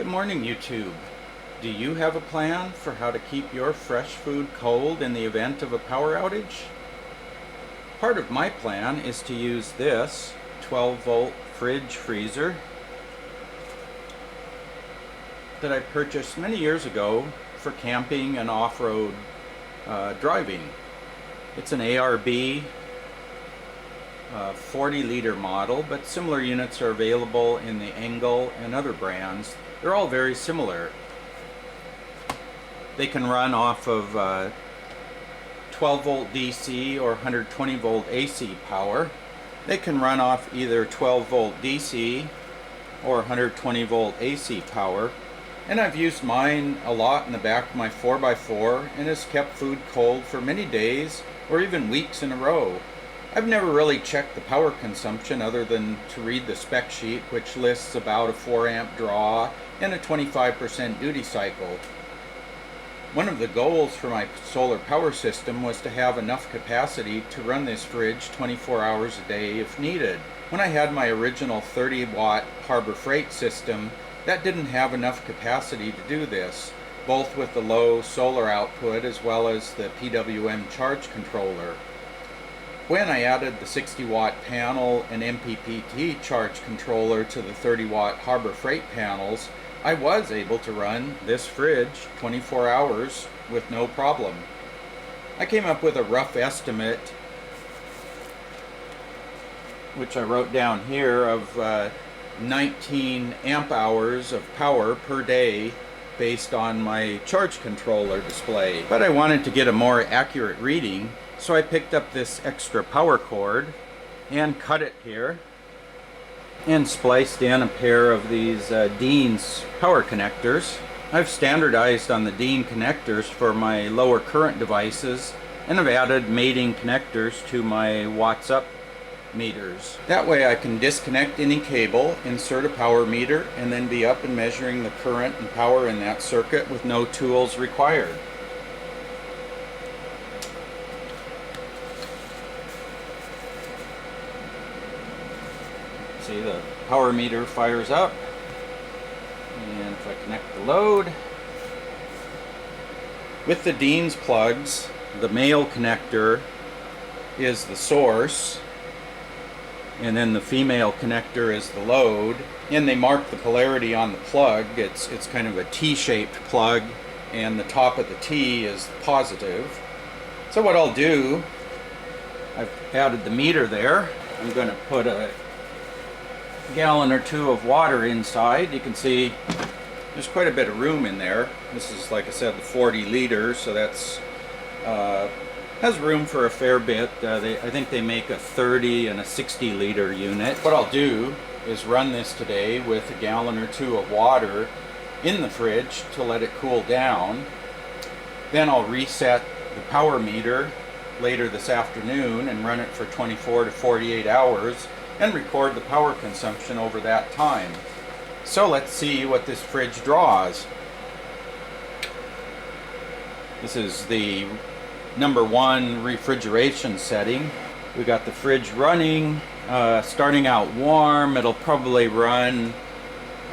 morning, YouTube. Do you have a plan for how to keep your fresh food cold in the event of a power outage? Part of my plan is to use this 12-volt fridge freezer that I purchased many years ago for camping and off-road driving. It's an ARB 40-liter model, but similar units are available in the Engel and other brands. They're all very similar. They can run off of 12-volt DC or 120-volt AC power. They can run off either 12-volt DC or 120-volt AC power. And I've used mine a lot in the back of my 4x4 and has kept food cold for many days or even weeks in a row. I've never really checked the power consumption other than to read the spec sheet, which lists about a 4 amp draw and a 25% duty cycle. One of the goals for my solar power system was to have enough capacity to run this fridge 24 hours a day if needed. When I had my original 30-watt Harbor Freight system, that didn't have enough capacity to do this, both with the low solar output as well as the PWM charge controller. When I added the 60-watt panel and MPPT charge controller to the 30-watt Harbor Freight panels, I was able to run this fridge 24 hours with no problem. I came up with a rough estimate, which I wrote down here, of 19 amp hours of power per day based on my charge controller display. But I wanted to get a more accurate reading, so I picked up this extra power cord and cut it here and spliced in a pair of these Dean's power connectors. I've standardized on the Dean connectors for my lower current devices, and I've added mating connectors to my watts up meters. That way I can disconnect any cable, insert a power meter, and then be up and measuring the current and power in that circuit with no tools required. See, the power meter fires up, and if I connect the load with the Dean's plugs, the male connector is the source and then the female connector is the load, and they mark the polarity on the plug. It's kind of a T-shaped plug, and the top of the T is positive. So what I'll do, I've added the meter there. I'm going to put a gallon or two of water inside. You can see there's quite a bit of room in there. This is, like I said, the 40 liters, so that's has room for a fair bit. I think they make a 30 and a 60 liter unit. What I'll do is run this today with a gallon or two of water in the fridge to let it cool down. Then I'll reset the power meter later this afternoon and run it for 24 to 48 hours and record the power consumption over that time. So let's see what this fridge draws. This is the #1 refrigeration setting. We got the fridge running, starting out warm. It'll probably run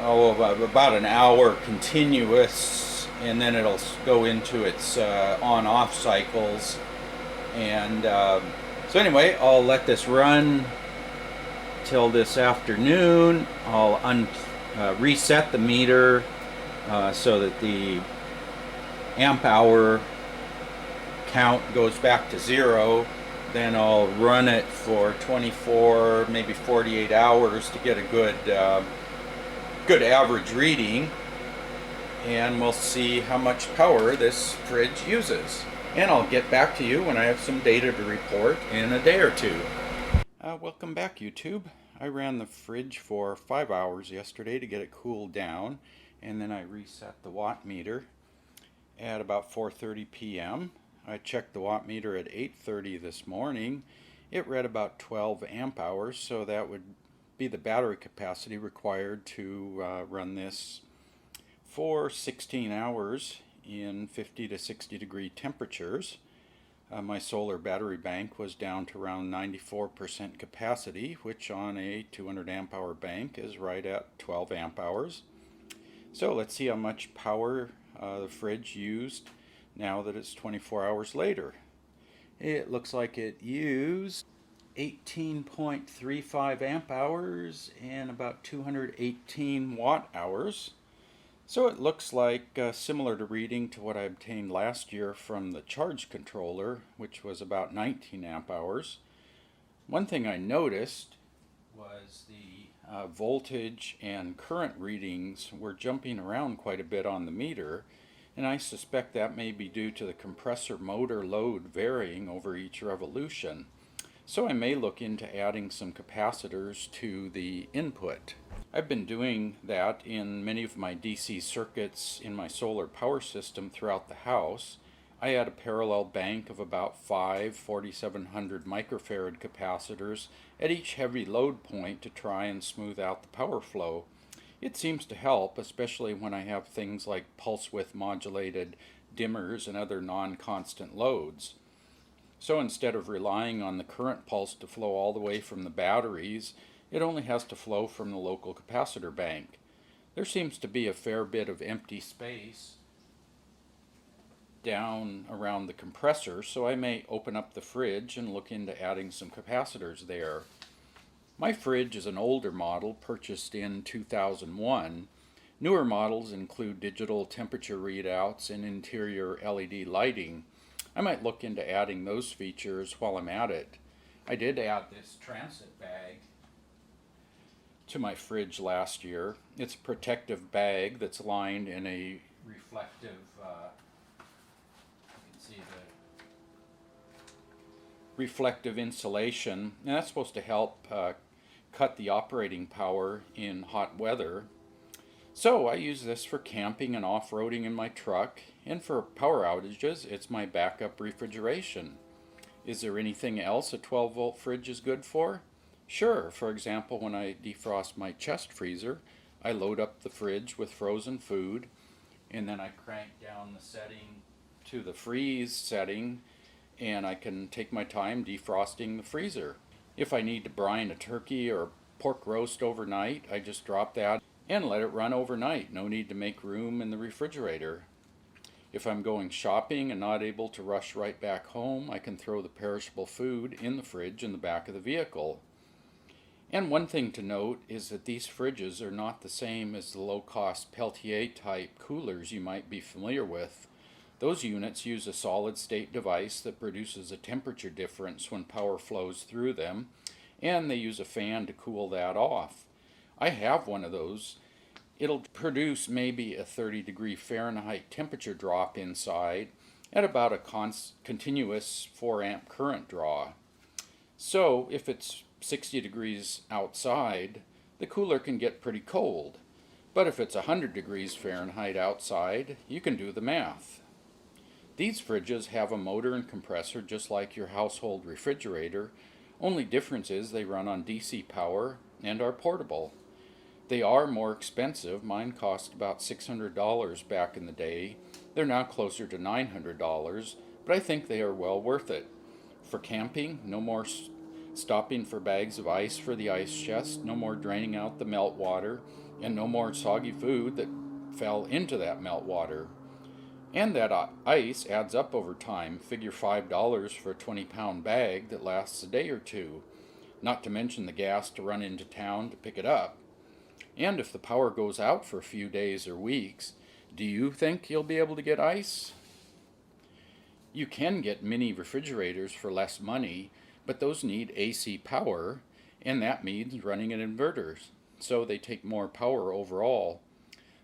about an hour continuous, and then it'll go into its on-off cycles. And so anyway, I'll let this run till this afternoon. I'll reset the meter so that the amp hour count goes back to 0. Then I'll run it for 24, maybe 48 hours to get a good average reading, and we'll see how much power this fridge uses. And I'll get back to you when I have some data to report in a day or two. Welcome back, YouTube. I ran the fridge for 5 hours yesterday to get it cooled down, and then I reset the watt meter at about 4:30 p.m. I checked the watt meter at 8:30 this morning. It read about 12 amp hours, so that would be the battery capacity required to run this for 16 hours in 50 to 60 degree temperatures. My solar battery bank was down to around 94% capacity, which on a 200 amp hour bank is right at 12 amp hours. So let's see how much power the fridge used now that it's 24 hours later. It looks like it used 18.35 amp hours and about 218 watt hours. So it looks like similar to reading to what I obtained last year from the charge controller, which was about 19 amp hours. One thing I noticed was the voltage and current readings were jumping around quite a bit on the meter, and I suspect that may be due to the compressor motor load varying over each revolution. So I may look into adding some capacitors to the input. I've been doing that in many of my DC circuits in my solar power system throughout the house. I add a parallel bank of about 5 4700 microfarad capacitors at each heavy load point to try and smooth out the power flow. It seems to help, especially when I have things like pulse width modulated dimmers and other non-constant loads. So instead of relying on the current pulse to flow all the way from the batteries, it only has to flow from the local capacitor bank. There seems to be a fair bit of empty space down around the compressor, so I may open up the fridge and look into adding some capacitors there. My fridge is an older model purchased in 2001. Newer models include digital temperature readouts and interior LED lighting. I might look into adding those features while I'm at it. I did add this transit bag to my fridge last year. It's a protective bag that's lined in a reflective, you can see the reflective insulation, and that's supposed to help cut the operating power in hot weather. So I use this for camping and off-roading in my truck, and for power outages, it's my backup refrigeration. Is there anything else a 12-volt fridge is good for? Sure. For example, when I defrost my chest freezer, I load up the fridge with frozen food, and then I crank down the setting to the freeze setting, and I can take my time defrosting the freezer. If I need to brine a turkey or pork roast overnight, I just drop that and let it run overnight. No need to make room in the refrigerator. If I'm going shopping and not able to rush right back home, I can throw the perishable food in the fridge in the back of the vehicle. And one thing to note is that these fridges are not the same as the low-cost Peltier type coolers you might be familiar with. Those units use a solid-state device that produces a temperature difference when power flows through them, and they use a fan to cool that off. I have one of those. It'll produce maybe a 30-degree Fahrenheit temperature drop inside at about a continuous 4 amp current draw. So if it's 60 degrees outside, the cooler can get pretty cold. But if it's 100 degrees Fahrenheit outside, you can do the math. These fridges have a motor and compressor just like your household refrigerator. Only difference is they run on DC power and are portable. They are more expensive. Mine cost about $600 back in the day. They're now closer to $900, but I think they are well worth it. For camping, no more stopping for bags of ice for the ice chest, no more draining out the melt water, and no more soggy food that fell into that melt water. And that ice adds up over time. Figure $5 for a 20-pound bag that lasts a day or two, not to mention the gas to run into town to pick it up. And if the power goes out for a few days or weeks, do you think you'll be able to get ice? You can get mini refrigerators for less money, but those need AC power, and that means running an inverter, so they take more power overall.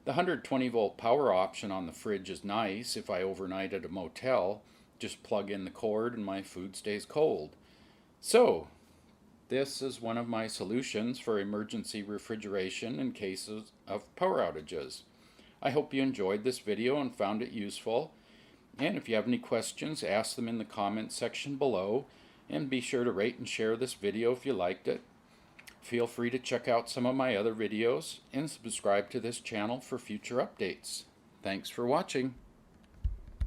The 120 volt power option on the fridge is nice if I overnight at a motel. Just plug in the cord and my food stays cold. So, this is one of my solutions for emergency refrigeration in cases of power outages. I hope you enjoyed this video and found it useful. And if you have any questions, ask them in the comments section below. And be sure to rate and share this video if you liked it. Feel free to check out some of my other videos and subscribe to this channel for future updates. Thanks for watching.